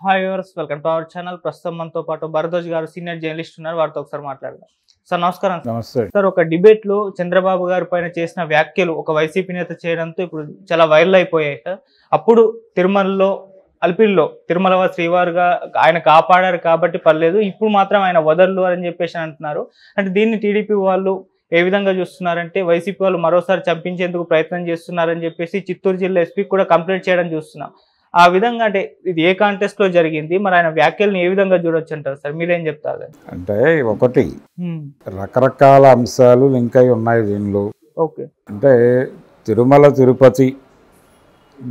Hi viewers, welcome to our channel. ప్రస్తుతం మనతో పాటు భరద్వాజ్ గారు సీనియర్ జర్నలిస్ట్ ఉన్నారు. వారితో ఒకసారి మాట్లాడదాం. సార్ నమస్కారం. నమస్తే సార్, ఒక డిబేట్ లో చంద్రబాబు గారి పైన చేసిన వ్యాఖ్యలు ఒక వైసీపీ నేత చేయడంతో ఇప్పుడు చాలా వైరల్ అయిపోయాయి సార్. అప్పుడు తిరుమలలో అలిపిరిలో తిరుమల శ్రీవారుగా ఆయన కాపాడారు కాబట్టి పర్లేదు, ఇప్పుడు మాత్రం ఆయన వదలరు అని చెప్పేసి అంటున్నారు. అంటే దీన్ని టీడీపీ వాళ్ళు ఏ విధంగా చూస్తున్నారంటే, వైసీపీ వాళ్ళు మరోసారి చంపించేందుకు ప్రయత్నం చేస్తున్నారని చెప్పేసి చిత్తూరు జిల్లా ఎస్పీ కూడా కంప్లైంట్ చేయడం చూస్తున్నాం. ఆ విధంగా అంటే ఇది ఏ కాంటెస్ట్ లో జరిగింది, మరి ఆయన వ్యాఖ్యలను ఏ విధంగా చూడొచ్చు అంటారు సార్? మీరేం చెప్తారు? అంటే ఒకటి రకరకాల అంశాలు లింక్ అయి ఉన్నాయి దీనిలో. ఓకే. అంటే తిరుమల తిరుపతి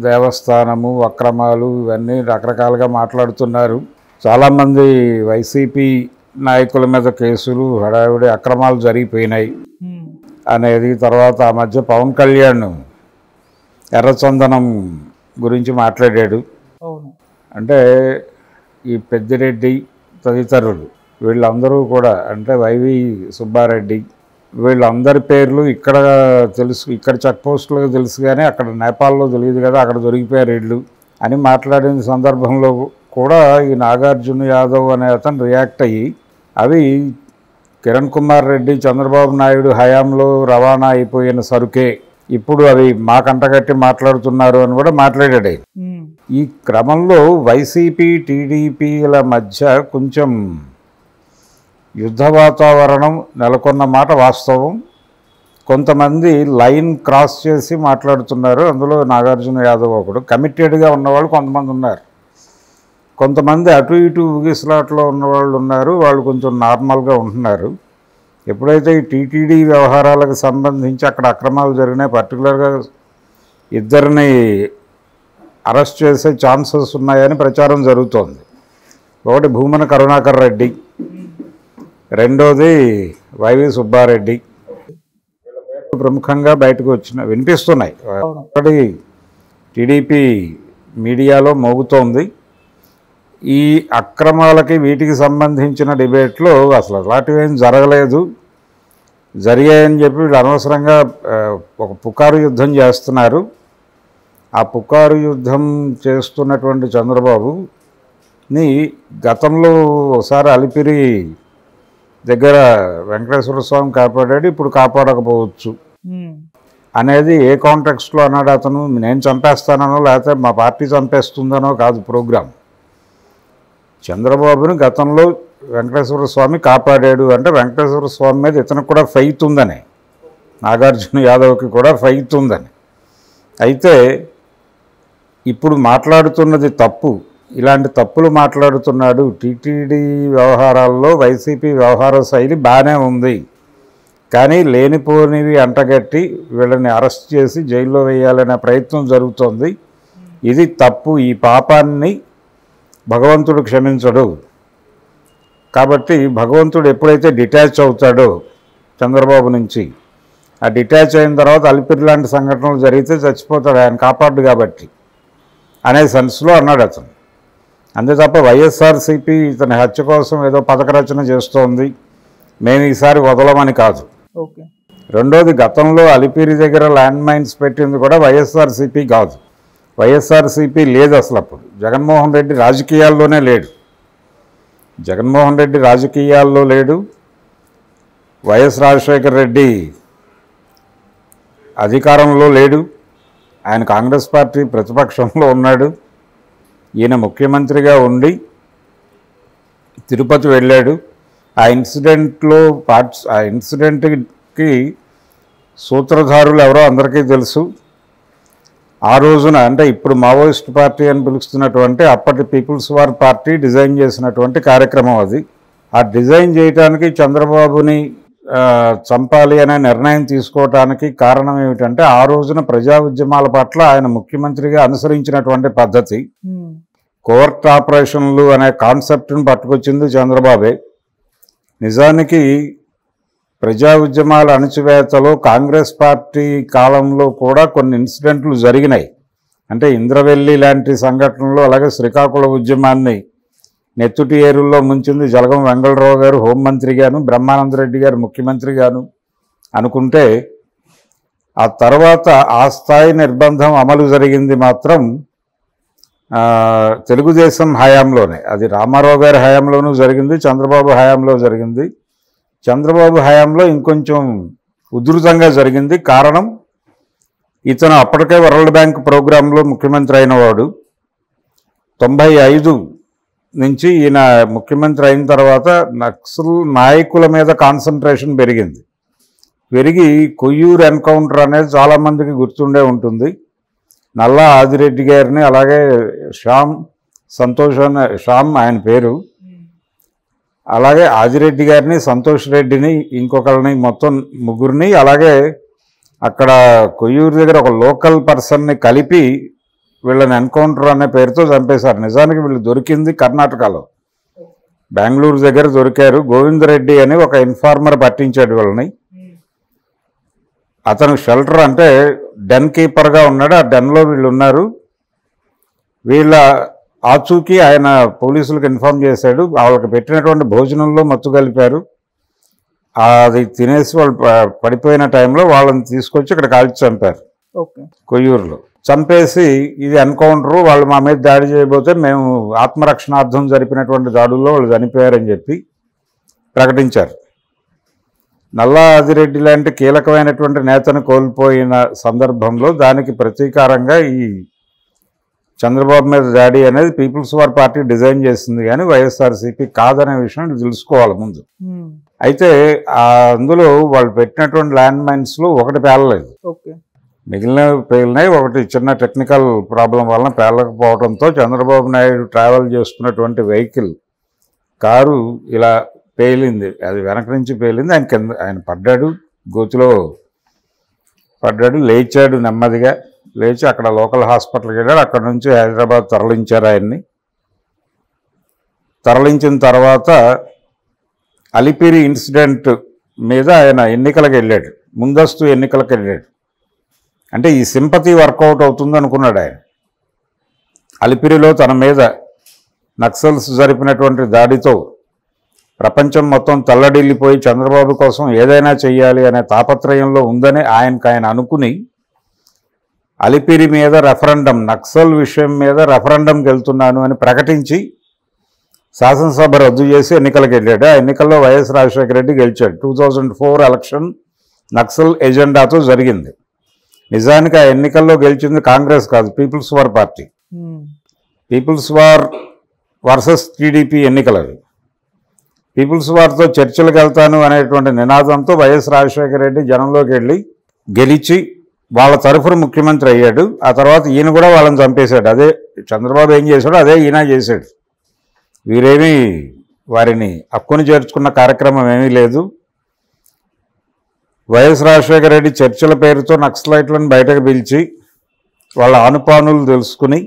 దేవస్థానము అక్రమాలు ఇవన్నీ రకరకాలుగా మాట్లాడుతున్నారు. చాలామంది వైసీపీ నాయకుల మీద కేసులు హడావిడి అక్రమాలు జరిగిపోయినాయి అనేది. తర్వాత ఆ మధ్య పవన్ కళ్యాణ్ ఎర్రచందనం గురించి మాట్లాడాడు. అంటే ఈ పెద్దిరెడ్డి తదితరులు వీళ్ళందరూ కూడా, అంటే వైవి సుబ్బారెడ్డి వీళ్ళందరి పేర్లు ఇక్కడ తెలుసు, ఇక్కడ చెక్ పోస్టులకు తెలుసు కానీ అక్కడ నేపాల్లో తెలియదు కదా, అక్కడ దొరికిపోయారు వీళ్ళు అని మాట్లాడిన సందర్భంలో కూడా ఈ నాగార్జున యాదవ్ అనే అతను రియాక్ట్ అయ్యి, అవి కిరణ్ కుమార్ రెడ్డి చంద్రబాబు నాయుడు హయాంలో రవాణా అయిపోయిన సరుకే, ఇప్పుడు అవి మాకంటగట్టి మాట్లాడుతున్నారు అని కూడా మాట్లాడాడు. ఈ క్రమంలో వైసీపీ టీడీపీల మధ్య కొంచెం యుద్ధ వాతావరణం నెలకొన్న మాట వాస్తవం. కొంతమంది లైన్ క్రాస్ చేసి మాట్లాడుతున్నారు. అందులో నాగార్జున యాదవ్ ఒకడు. కమిటెడ్గా ఉన్నవాళ్ళు కొంతమంది ఉన్నారు, కొంతమంది అటు ఇటు ఊగిసలాట్లో ఉన్నవాళ్ళు ఉన్నారు. వాళ్ళు కొంచెం నార్మల్గా ఉంటున్నారు. ఎప్పుడైతే ఈ టీటీడీ వ్యవహారాలకు సంబంధించి అక్కడ అక్రమాలు జరిగినాయి, పర్టికులర్గా ఇద్దరిని అరెస్ట్ చేసే ఛాన్సెస్ ఉన్నాయని ప్రచారం జరుగుతోంది. ఒకటి భూమన కరుణాకర్ రెడ్డి, రెండోది వైవి సుబ్బారెడ్డి. ప్రముఖంగా బయటకు వినిపిస్తున్నాయి. ఒకటి టీడీపీ మీడియాలో మోగుతోంది. ఈ అక్రమాలకి వీటికి సంబంధించిన డిబేట్లో అసలు అలాంటివి ఏం జరగలేదు, జరిగాయని చెప్పి వీళ్ళు అనవసరంగా ఒక పుకారు యుద్ధం చేస్తున్నారు. ఆ పుకారు యుద్ధం చేస్తున్నటువంటి చంద్రబాబుని గతంలో ఒకసారి అలిపిరి దగ్గర వెంకటేశ్వర స్వామి కాపాడాడు, ఇప్పుడు కాపాడకపోవచ్చు అనేది ఏ కాంటెక్స్ట్లో అన్నాడు అతను? నేను చంపేస్తానో లేకపోతే మా పార్టీ చంపేస్తుందనో కాదు ప్రోగ్రాం. చంద్రబాబుని గతంలో వెంకటేశ్వర స్వామి కాపాడాడు అంటే వెంకటేశ్వర స్వామి మీద ఇతనికి కూడా ఫెయిత్ ఉందని, నాగార్జున యాదవ్కి కూడా ఫెయిత్ ఉందని. అయితే ఇప్పుడు మాట్లాడుతున్నది తప్పు, ఇలాంటి తప్పులు మాట్లాడుతున్నాడు. టీటీడీ వ్యవహారాల్లో వైసీపీ వ్యవహార శైలి బాగానే ఉంది, కానీ లేనిపోనివి అంటగట్టి వీళ్ళని అరెస్ట్ చేసి జైల్లో వేయాలనే ప్రయత్నం జరుగుతోంది. ఇది తప్పు. ఈ పాపాన్ని భగవంతుడు క్షమించడు. కాబట్టి భగవంతుడు ఎప్పుడైతే డిటాచ్ అవుతాడో చంద్రబాబు నుంచి, ఆ డిటాచ్ అయిన తర్వాత అలిపిరి లాంటి సంఘటనలు జరిగితే చచ్చిపోతాడు, ఆయన కాపాడు కాబట్టి అనే సెన్స్లో అన్నాడు అతను. అంతే తప్ప వైఎస్ఆర్సీపీ ఇతని హత్య కోసం ఏదో పథక రచన చేస్తోంది, మేము ఈసారి వదలమని కాదు. రెండోది, గతంలో అలిపిరి దగ్గర ల్యాండ్ మైన్స్ పెట్టింది కూడా వైఎస్ఆర్సీపీ కాదు. వైఎస్ఆర్సీపీ లేదు అసలు. అప్పుడు జగన్మోహన్ రెడ్డి రాజకీయాల్లోనే లేడు. జగన్మోహన్ రెడ్డి రాజకీయాల్లో లేడు. వైఎస్ రాజశేఖర రెడ్డి అధికారంలో లేడు. ఆయన కాంగ్రెస్ పార్టీ ప్రతిపక్షంలో ఉన్నాడు. ఈయన ముఖ్యమంత్రిగా ఉండి తిరుపతి వెళ్ళాడు. ఆ ఇన్సిడెంట్కి సూత్రధారులు ఎవరో అందరికీ తెలుసు. ఆ రోజున అంటే ఇప్పుడు మావోయిస్ట్ పార్టీ అని పిలుస్తున్నటువంటి అప్పటి పీపుల్స్ వార్ పార్టీ డిజైన్ చేసినటువంటి కార్యక్రమం అది. ఆ డిజైన్ చేయడానికి చంద్రబాబుని చంపాలి అనే నిర్ణయం తీసుకోవటానికి కారణం ఏమిటంటే, ఆ రోజున ప్రజా ఉద్యమాల పట్ల ఆయన ముఖ్యమంత్రిగా అనుసరించినటువంటి పద్ధతి. కోవర్ట్ ఆపరేషన్లు అనే కాన్సెప్ట్ను పట్టుకొచ్చింది చంద్రబాబే. నిజానికి ప్రజా ఉద్యమాల అణచివేతలో కాంగ్రెస్ పార్టీ కాలంలో కూడా కొన్ని ఇన్సిడెంట్లు జరిగినాయి. అంటే ఇంద్రవెల్లి లాంటి సంఘటనలు, అలాగే శ్రీకాకుళం ఉద్యమాన్ని నెత్తుటి ఏరుల్లో ముంచింది జలగం వెంగళరావు గారు హోంమంత్రిగాను, బ్రహ్మానందరెడ్డి గారు ముఖ్యమంత్రిగాను అనుకుంటే, ఆ తర్వాత ఆ స్థాయి నిర్బంధం అమలు జరిగింది మాత్రం తెలుగుదేశం హయాంలోనే, అది రామారావు గారి హయాంలోనూ జరిగింది, చంద్రబాబు హయాంలో జరిగింది. చంద్రబాబు హయాంలో ఇంకొంచెం ఉధృతంగా జరిగింది. కారణం, ఇతను అప్పటికే వరల్డ్ బ్యాంక్ ప్రోగ్రాంలో ముఖ్యమంత్రి అయినవాడు. 95 నుంచి ఈయన ముఖ్యమంత్రి అయిన తర్వాత నక్సల్ నాయకుల మీద కాన్సన్ట్రేషన్ పెరిగి కొయ్యూరు ఎన్కౌంటర్ అనేది చాలామందికి గుర్తుండే ఉంటుంది. నల్లా ఆదిరెడ్డి గారిని, అలాగే శ్యామ్ ఆయన పేరు, అలాగే ఆదిరెడ్డి గారిని, సంతోష్ రెడ్డిని, ఇంకొకరిని, మొత్తం ముగ్గురిని, అలాగే అక్కడ కొయ్యూరు దగ్గర ఒక లోకల్ పర్సన్ని కలిపి వీళ్ళని ఎన్కౌంటర్ అనే పేరుతో చంపేశారు. నిజానికి వీళ్ళు దొరికింది కర్ణాటకలో, బెంగళూరు దగ్గర దొరికారు. గోవిందరెడ్డి అని ఒక ఇన్ఫార్మర్ పట్టించాడు వీళ్ళని. అతను షెల్టర్ అంటే డెన్ కీపర్గా ఉన్నాడు. ఆ డెన్లో వీళ్ళు ఉన్నారు. వీళ్ళ ఆచూకీ ఆయన పోలీసులకు ఇన్ఫార్మ్ చేశాడు. వాళ్ళకి పెట్టినటువంటి భోజనంలో మత్తు కలిపారు. అది తినేసి వాళ్ళు పడిపోయిన టైంలో వాళ్ళని తీసుకొచ్చి ఇక్కడ కాల్చి చంపారు. కొయ్యూరులో చంపేసి, ఇది ఎన్కౌంటరు, వాళ్ళు మా మీద దాడి చేయబోతే మేము ఆత్మరక్షణార్థం జరిపినటువంటి దాడుల్లో వాళ్ళు చనిపోయారని చెప్పి ప్రకటించారు. నల్లా ఆదిరెడ్డి లాంటి కీలకమైనటువంటి నేతను కోల్పోయిన సందర్భంలో దానికి ప్రతీకారంగా ఈ చంద్రబాబు మీద దాడి అనేది పీపుల్స్ వార్ పార్టీ డిజైన్ చేసింది, కానీ వైఎస్ఆర్సీపీ కాదనే విషయం తెలుసుకోవాలి ముందు. అయితే అందులో వాళ్ళు పెట్టినటువంటి ల్యాండ్ మైన్స్లో ఒకటి పేలలేదు, మిగిలినవి పేలినాయి. ఒకటి చిన్న టెక్నికల్ ప్రాబ్లం వలన పేలకపోవడంతో చంద్రబాబు నాయుడు ట్రావెల్ చేస్తున్నటువంటి వెహికల్ కారు ఇలా పేలింది. అది వెనక నుంచి పేలింది. ఆయన పడ్డాడు, గోతిలో పడ్డాడు, లేచాడు. నెమ్మదిగా లేచి అక్కడ లోకల్ హాస్పిటల్కి వెళ్ళాడు. అక్కడ నుంచి హైదరాబాద్ తరలించారు ఆయన్ని. తరలించిన తర్వాత అలిపిరి ఇన్సిడెంట్ మీద ఆయన ఎన్నికలకు వెళ్ళాడు, ముందస్తు ఎన్నికలకు వెళ్ళాడు. అంటే ఈ సింపతి వర్కౌట్ అవుతుంది అనుకున్నాడు ఆయన. అలిపిరిలో తన మీద నక్సల్స్ జరిపినటువంటి దాడితో ప్రపంచం మొత్తం తల్లడిల్లిపోయి చంద్రబాబు కోసం ఏదైనా చెయ్యాలి అనే తాపత్రయంలో ఉందని ఆయన అనుకుని అలిపిరి మీద రెఫరెండం, నక్సల్ విషయం మీద రెఫరెండంకి వెళ్తున్నాను అని ప్రకటించి శాసనసభ రద్దు చేసి ఎన్నికలకు వెళ్ళాడు. ఆ ఎన్నికల్లో వైఎస్ రాజశేఖర రెడ్డి గెలిచాడు. 2004 ఎలక్షన్ నక్సల్ ఎజెండాతో జరిగింది. నిజానికి ఆ ఎన్నికల్లో గెలిచింది కాంగ్రెస్ కాదు, People's War party. People's War versus TDP ఎన్నికలు అవి. పీపుల్స్ వార్తో చర్చలకు వెళ్తాను అనేటువంటి నినాదంతో వైఎస్ రాజశేఖర రెడ్డి జనంలోకి వెళ్ళి గెలిచి వాళ్ళ తరఫున ముఖ్యమంత్రి అయ్యాడు. ఆ తర్వాత ఈయన కూడా వాళ్ళని చంపేశాడు. అదే చంద్రబాబు ఏం చేశాడో అదే ఈయన చేశాడు. వీరేమీ వారిని హక్కును చేర్చుకున్న కార్యక్రమం ఏమీ లేదు. వైఎస్ రాజశేఖర రెడ్డి చర్చల పేరుతో నక్సలైట్లను బయటకు పిలిచి వాళ్ళ ఆనుపానులు తెలుసుకుని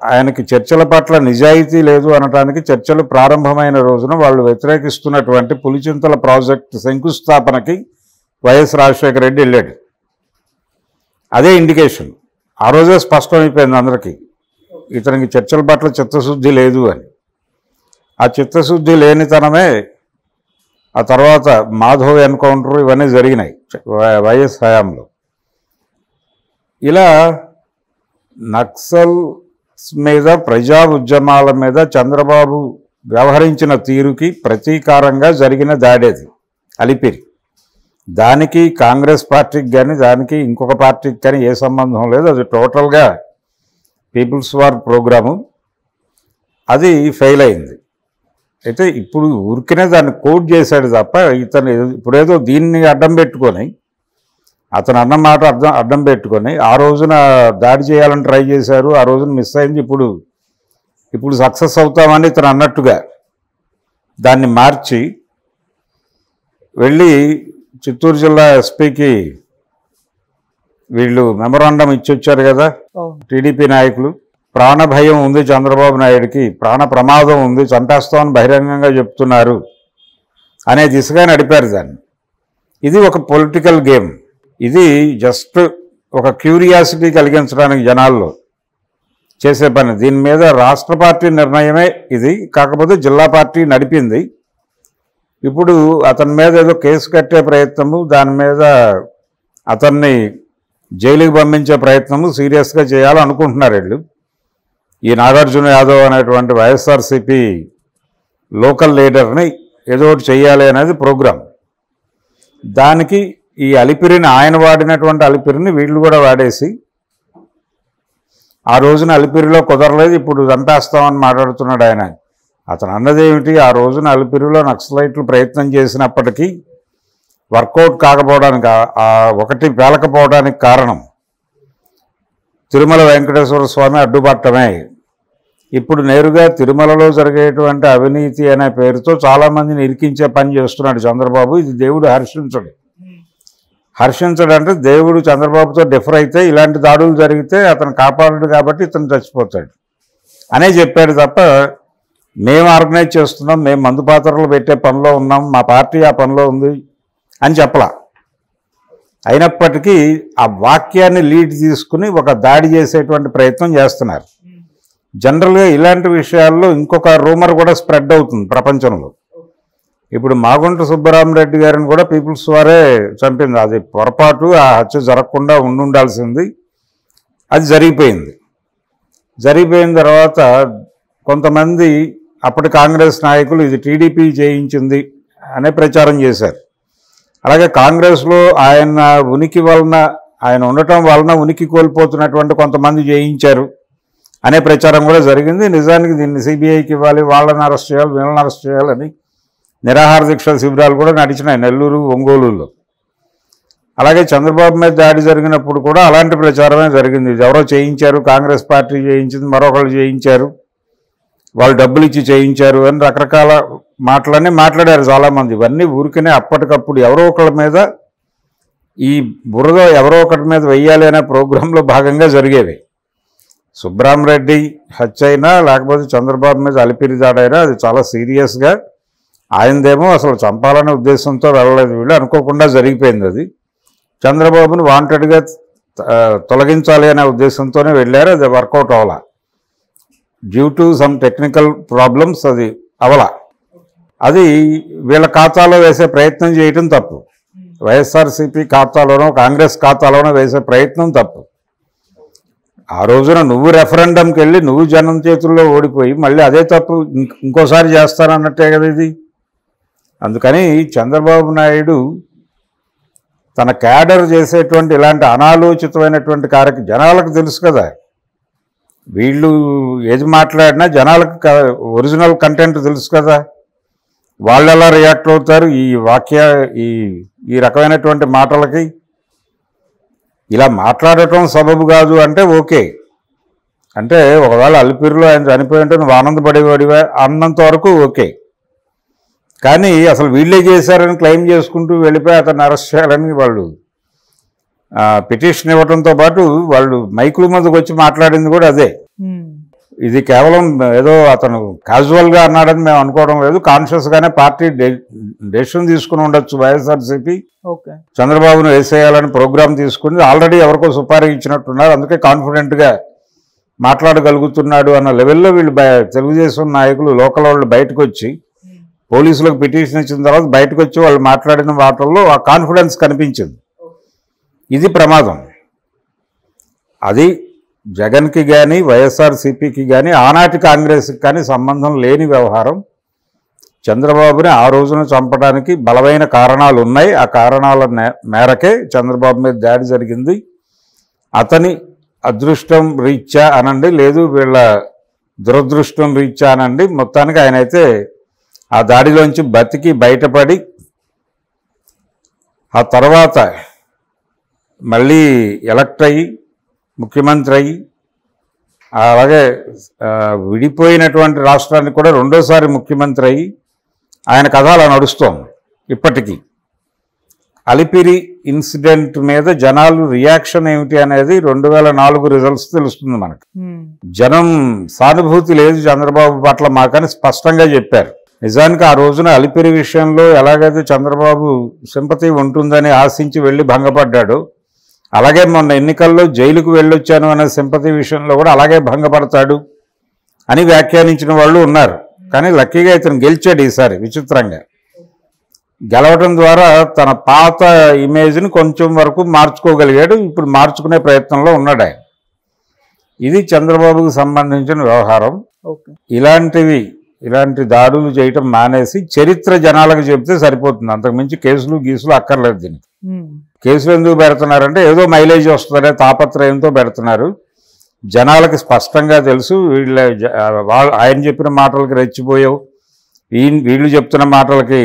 ఆయనకి చర్చల పట్ల నిజాయితీ లేదు అనటానికి చర్చలు ప్రారంభమైన రోజున వాళ్ళు వ్యతిరేకిస్తున్నటువంటి పులిచింతల ప్రాజెక్టు శంకుస్థాపనకి వైఎస్ రాజశేఖర రెడ్డి వెళ్ళాడు. అదే ఇండికేషన్. ఆ రోజే స్పష్టమైపోయింది అందరికీ ఇతనికి చర్చల పట్ల చిత్తశుద్ధి లేదు అని. ఆ చిత్తశుద్ధి లేనితనమే ఆ తర్వాత మాధవ్ ఎన్కౌంటర్ ఇవన్నీ జరిగినాయి వైఎస్ హయాంలో. ఇలా నక్సల్ మీద, ప్రజా ఉద్యమాల మీద చంద్రబాబు వ్యవహరించిన తీరుకి ప్రతీకారంగా జరిగిన దాడేది అలిపిరి. దానికి కాంగ్రెస్ పార్టీకి కానీ దానికి ఇంకొక పార్టీకి కానీ ఏ సంబంధం లేదు. అది టోటల్గా పీపుల్స్ వార్ ప్రోగ్రాము. అది ఫెయిల్ అయింది. అయితే ఇప్పుడు ఊరికనే దాన్ని కోట్ చేశాడు తప్ప ఇతను ఇప్పుడేదో దీన్ని అడ్డం పెట్టుకొని, అతను అన్న మాట అడ్డం పెట్టుకొని ఆ రోజున దాడి చేయాలని ట్రై చేశారు, ఆ రోజున మిస్ అయింది, ఇప్పుడు సక్సెస్ అవుతామని ఇతను అన్నట్టుగా దాన్ని మార్చి వెళ్ళి చిత్తూరు జిల్లా ఎస్పీకి వీళ్ళు మెమరాండం ఇచ్చొచ్చారు కదా టీడీపీ నాయకులు. ప్రాణ భయం ఉంది చంద్రబాబు నాయుడికి, ప్రాణ ప్రమాదం ఉంది, చంపేస్తామని బహిరంగంగా చెప్తున్నారు అనే దిశగా నడిపారు దాన్ని. ఇది ఒక పొలిటికల్ గేమ్. ఇది జస్ట్ ఒక క్యూరియాసిటీ కలిగించడానికి జనాల్లో చేసే పని. దీని మీద రాష్ట్ర పార్టీ నిర్ణయమే ఇది. కాకపోతే జిల్లా పార్టీ నడిపింది. ఇప్పుడు అతని మీద ఏదో కేసు కట్టే ప్రయత్నము, దాని మీద అతన్ని జైలుకి పంపించే ప్రయత్నము సీరియస్గా చేయాలనుకుంటున్నారు వీళ్ళు. ఈ నాగార్జున యాదవ్ అనేటువంటి వైఎస్ఆర్సీపీ లోకల్ లీడర్ని ఏదో ఒకటి చెయ్యాలి అనేది ప్రోగ్రాం. దానికి ఈ అలిపిరిని, ఆయన వాడినటువంటి అలిపిరిని వీళ్ళు కూడా వాడేసి, ఆ రోజున అలిపిరిలో కుదరలేదు, ఇప్పుడు చంపేస్తామని మాట్లాడుతున్నాడు ఆయన. అతను అన్నదేమిటి, ఆ రోజున అలిపిరిలో నక్సలైట్లు ప్రయత్నం చేసినప్పటికీ వర్కౌట్ కాకపోవడానికి, ఒకటి పేలకపోవడానికి కారణం తిరుమల వెంకటేశ్వర స్వామి అడ్డుపట్టమే. ఇప్పుడు నేరుగా తిరుమలలో జరిగేటువంటి అవినీతి అనే పేరుతో చాలామందిని ఇరికించే పని చేస్తున్నాడు చంద్రబాబు. ఇది దేవుడు హర్షించడంటే దేవుడు చంద్రబాబుతో డిఫర్ అయితే ఇలాంటి దాడులు జరిగితే అతను కాపాడడు కాబట్టి ఇతను చచ్చిపోతాడు అనే చెప్పాడు తప్ప, మేము ఆర్గనైజ్ చేస్తున్నాం, మేము మందు పాత్రలు పెట్టే పనిలో ఉన్నాం, మా పార్టీ ఆ పనిలో ఉంది అని చెప్పలా. అయినప్పటికీ ఆ వాక్యాన్ని లీడ్ తీసుకుని ఒక దాడి చేసేటువంటి ప్రయత్నం చేస్తున్నారు. జనరల్గా ఇలాంటి విషయాల్లో ఇంకొక రూమర్ కూడా స్ప్రెడ్ అవుతుంది ప్రపంచంలో. ఇప్పుడు మాగుంట సుబ్బరామరెడ్డి గారిని కూడా పీపుల్స్ వారే చంపింది. అది పొరపాటు, ఆ హత్య జరగకుండా ఉండాల్సింది. అది జరిగిపోయింది. జరిగిపోయిన తర్వాత కొంతమంది అప్పటి కాంగ్రెస్ నాయకులు ఇది టీడీపీ చేయించింది అనే ప్రచారం చేశారు. అలాగే కాంగ్రెస్లో ఆయన ఉనికి వలన, ఆయన ఉండటం వలన ఉనికి కోల్పోతున్నటువంటి కొంతమంది చేయించారు అనే ప్రచారం కూడా జరిగింది. నిజానికి దీన్ని సిబిఐకి ఇవ్వాలి, వాళ్ళని అరెస్ట్ చేయాలి, వీళ్ళని అరెస్ట్ చేయాలని నిరాహార దీక్ష శిబిరాలు కూడా నడిచినాయి నెల్లూరు, ఒంగోలులో. అలాగే చంద్రబాబు మీద దాడి జరిగినప్పుడు కూడా అలాంటి ప్రచారమే జరిగింది. ఇది ఎవరో చేయించారు, కాంగ్రెస్ పార్టీ చేయించింది, మరొకళ్ళు చేయించారు, వాళ్ళు డబ్బులు ఇచ్చి చేయించారు అని రకరకాల మాటలన్నీ మాట్లాడారు చాలామంది. ఇవన్నీ ఊరికనే అప్పటికప్పుడు ఎవరో ఒకళ్ళ మీద, ఈ బురద ఎవరో ఒకటి మీద వెయ్యాలి అనే ప్రోగ్రాంలో భాగంగా జరిగేవి. సుబ్బరామరెడ్డి హత్య అయినా లేకపోతే చంద్రబాబు మీద అలిపిరి దాడైనా అది చాలా సీరియస్గా, ఆయనదేమో అసలు చంపాలనే ఉద్దేశంతో వెళ్ళలేదు, వీళ్ళు అనుకోకుండా జరిగిపోయింది. అది చంద్రబాబుని వాంటెడ్గా తొలగించాలి అనే ఉద్దేశంతోనే వెళ్ళారు. అది వర్కౌట్ అవ్వాల, due to some technical problems అది అవలా. అది వీళ్ళ ఖాతాలో వేసే ప్రయత్నం చేయటం తప్పు. వైఎస్ఆర్సీపీ ఖాతాలోనో కాంగ్రెస్ ఖాతాలోనో వేసే ప్రయత్నం తప్పు. ఆ రోజున నువ్వు రెఫరెండంకి వెళ్ళి నువ్వు జనం చేతుల్లో ఓడిపోయి మళ్ళీ అదే తప్పు ఇంకోసారి చేస్తానన్నట్టే కదా ఇది. అందుకని చంద్రబాబు నాయుడు తన క్యాడర్ చేసేటువంటి ఇలాంటి అనాలోచితమైనటువంటి జనాలకు తెలుసు కదా, వీళ్ళు ఏది మాట్లాడినా జనాలకు ఒరిజినల్ కంటెంట్ తెలుసు కదా, వాళ్ళు ఎలా రియాక్ట్ అవుతారు ఈ రకమైనటువంటి మాటలకి. ఇలా మాట్లాడటం సబబు కాదు అంటే ఓకే, అంటే ఒకవేళ అలిపిరిలో ఆయన చనిపోయి ఉంటే నువ్వు ఆనందపడేవాడివా అన్నంత వరకు ఓకే. కానీ అసలు వీళ్ళే చేశారని క్లెయిమ్ చేసుకుంటూ వెళ్ళిపోయి అతన్ని అరెస్ట్ చేయాలని వాళ్ళు పిటిషన్ ఇవ్వడంతో పాటు వాళ్ళు మైకుల మీదకి వచ్చి మాట్లాడింది కూడా అదే. ఇది కేవలం ఏదో అతను క్యాజువల్గా అన్నాడని మేము అనుకోవడం లేదు, కాన్షియస్గానే పార్టీ డెసిషన్ తీసుకుని ఉండొచ్చు. వైఎస్ఆర్సీపీ చంద్రబాబును వేసేయాలని ప్రోగ్రాం తీసుకుని ఆల్రెడీ ఎవరికో సుపారీ ఇచ్చినట్టున్నారు, అందుకే కాన్ఫిడెంట్గా మాట్లాడగలుగుతున్నాడు అన్న లెవెల్లో వీళ్ళు తెలుగుదేశం నాయకులు లోకల్ వాళ్ళు బయటకు వచ్చి పోలీసులకు పిటిషన్ ఇచ్చిన తర్వాత బయటకు వచ్చి వాళ్ళు మాట్లాడిన మాటల్లో ఆ కాన్ఫిడెన్స్ కనిపించింది. ఇది ప్రమాదం. అది జగన్కి కానీ వైఎస్ఆర్సీపీకి కానీ ఆనాటి కాంగ్రెస్కి కానీ సంబంధం లేని వ్యవహారం. చంద్రబాబుని ఆ రోజున చంపడానికి బలమైన కారణాలు ఉన్నాయి. ఆ కారణాల మేరకే చంద్రబాబు మీద దాడి జరిగింది. అతని అదృష్టం రీత్యా అనండి, లేదు వీళ్ళ దురదృష్టం రీత్యా అనండి, మొత్తానికి ఆయన అయితే ఆ దాడిలోంచి బతికి బయటపడి ఆ తర్వాత మళ్ళీ ఎలక్ట్ అయ్యి ముఖ్యమంత్రి అయ్యి అలాగే విడిపోయినటువంటి రాష్ట్రానికి కూడా రెండోసారి ముఖ్యమంత్రి అయ్యి ఆయన కథ అలా నడుస్తోంది ఇప్పటికీ. అలిపిరి ఇన్సిడెంట్ మీద జనాలు రియాక్షన్ ఏమిటి అనేది 2004 రిజల్ట్స్ తెలుస్తుంది మనకు. జనం సానుభూతి లేదు చంద్రబాబు పట్ల మాకని స్పష్టంగా చెప్పారు. నిజానికి ఆ రోజున అలిపిరి విషయంలో ఎలాగైతే చంద్రబాబు సింపతి ఉంటుందని ఆశించి వెళ్ళి భంగపడ్డాడు, అలాగే మొన్న ఎన్నికల్లో జైలుకు వెళ్ళొచ్చాను అనే సింపతి విషయంలో కూడా అలాగే భంగపడతాడు అని వ్యాఖ్యానించిన వాళ్ళు ఉన్నారు. కానీ లక్కీగా ఇతను గెలిచాడు ఈసారి విచిత్రంగా. గెలవడం ద్వారా తన పాత ఇమేజ్ని కొంచెం వరకు మార్చుకోగలిగాడు. ఇప్పుడు మార్చుకునే ప్రయత్నంలో ఉన్నాడు ఆయన. ఇది చంద్రబాబుకు సంబంధించిన వ్యవహారం. ఓకే. ఇలాంటి దాడులు చేయటం మానేసి చరిత్ర జనాలకు చెప్తే సరిపోతుంది. అంతకుమించి గీసులు అక్కర్లేదు దీనికి. కేసులు ఎందుకు పెడుతున్నారంటే ఏదో మైలేజ్ వస్తుందనే తాపత్రయంతో పెడుతున్నారు. జనాలకి స్పష్టంగా తెలుసు ఆయన చెప్పిన మాటలకి రెచ్చిపోయావు, వీళ్ళు చెప్తున్న మాటలకి